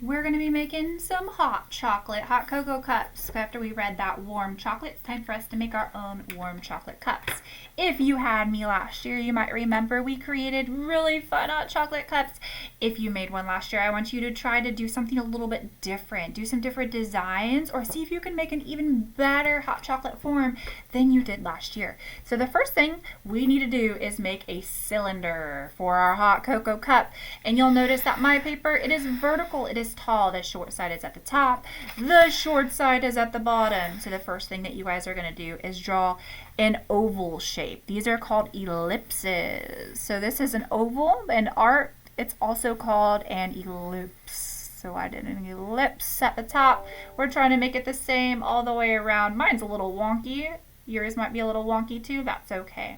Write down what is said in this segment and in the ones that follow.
we're going to be making some hot chocolate, hot cocoa cups. After we read that warm chocolate, it's time for us to make our own warm chocolate cups. If you had me last year, you might remember we created really fun hot chocolate cups. If you made one last year, I want you to try to do something a little bit different. Do some different designs or see if you can make an even better hot chocolate form than you did last year. So the first thing we need to do is make a cylinder for our hot cocoa cup. And you'll notice that my paper, it is vertical, it is tall. The short side is at the top, the short side is at the bottom. So the first thing that you guys are going to do is draw an oval shape. These are called ellipses. So this is an oval. In art, it's also called an ellipse. So I did an ellipse at the top. We're trying to make it the same all the way around. Mine's a little wonky. Yours might be a little wonky too. That's okay.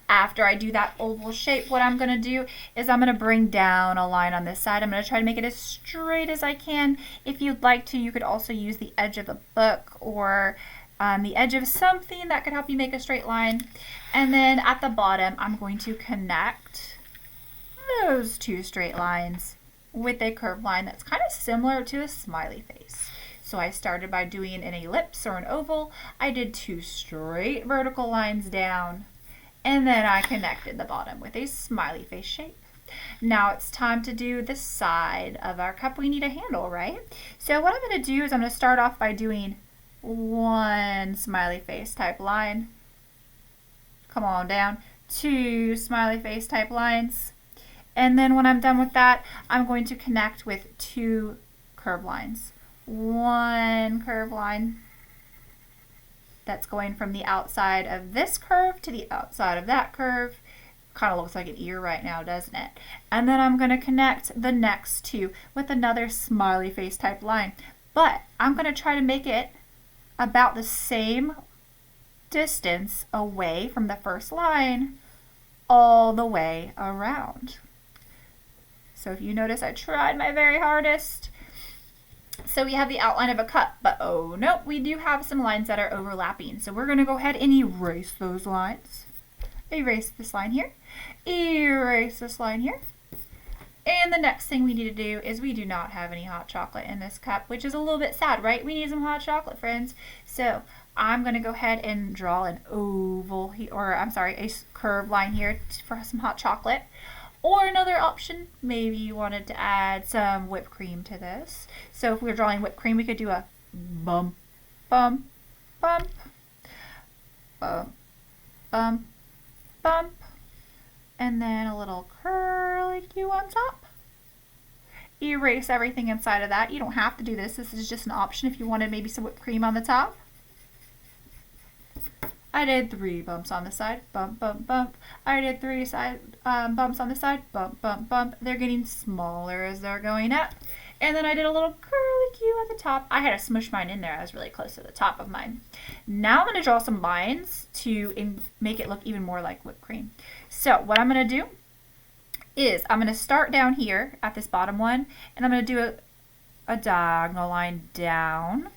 After I do that oval shape, what I'm going to do is I'm going to bring down a line on this side. I'm going to try to make it as straight as I can. If you'd like to, you could also use the edge of a book or the edge of something that could help you make a straight line. And then at the bottom, I'm going to connect those two straight lines with a curved line that's kind of similar to a smiley face. So I started by doing an ellipse or an oval. I did two straight vertical lines down, and then I connected the bottom with a smiley face shape. Now it's time to do the side of our cup. We need a handle, right? So what I'm going to do is I'm going to start off by doing one smiley face type line. Come on down. Two smiley face type lines. And then when I'm done with that, I'm going to connect with two curved lines. One curved line that's going from the outside of this curve to the outside of that curve. Kind of looks like an ear right now, doesn't it? And then I'm going to connect the next two with another smiley face type line. But I'm going to try to make it about the same distance away from the first line all the way around. So if you notice, I tried my very hardest. So we have the outline of a cup, but oh no, we do have some lines that are overlapping. So we're going to go ahead and erase those lines. Erase this line here. Erase this line here. And the next thing we need to do is we do not have any hot chocolate in this cup, which is a little bit sad, right? We need some hot chocolate, friends. So I'm going to go ahead and draw an oval, a curved line here for some hot chocolate. Or another option, maybe you wanted to add some whipped cream to this. So if we were drawing whipped cream, we could do a bump, bump, bump, bump, bump, bump, and then a little curly Q on top. Erase everything inside of that. You don't have to do this. This is just an option if you wanted maybe some whipped cream on the top. I did 3 bumps on the side, bump, bump, bump. I did 3 bumps on the side, bump, bump, bump. They're getting smaller as they're going up. And then I did a little curly Q at the top. I had to smush mine in there. I was really close to the top of mine. Now I'm going to draw some lines to make it look even more like whipped cream. So what I'm going to do is I'm going to start down here at this bottom one, and I'm going to do a diagonal line down.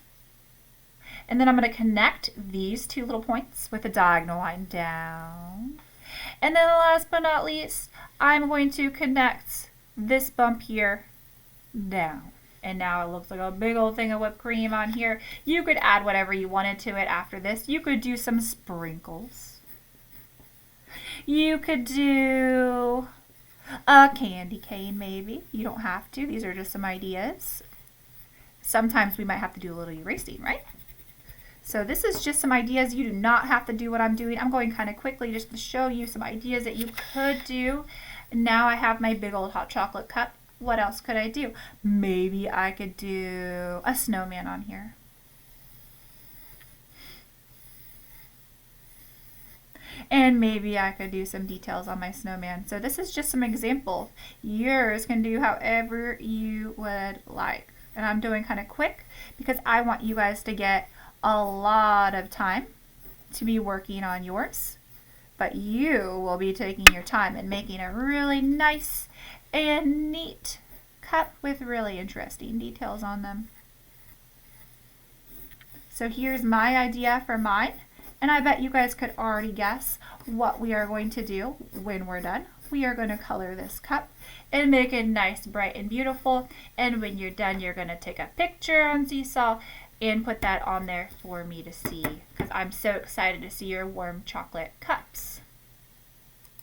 And then I'm going to connect these two little points with a diagonal line down. And then last but not least, I'm going to connect this bump here down. And now it looks like a big old thing of whipped cream on here. You could add whatever you wanted to it after this. You could do some sprinkles. You could do a candy cane maybe. You don't have to. These are just some ideas. Sometimes we might have to do a little erasing, right? So this is just some ideas. You do not have to do what I'm doing. I'm going kind of quickly just to show you some ideas that you could do. Now I have my big old hot chocolate cup. What else could I do? Maybe I could do a snowman on here. And maybe I could do some details on my snowman. So this is just some example. Yours can do however you would like. And I'm doing kind of quick because I want you guys to get a lot of time to be working on yours, but you will be taking your time and making a really nice and neat cup with really interesting details on them. So here's my idea for mine, and I bet you guys could already guess what we are going to do when we're done. we are going to color this cup and make it nice, bright, and beautiful. And when you're done, you're going to take a picture on Seesaw and put that on there for me to see, because I'm so excited to see your warm chocolate cups.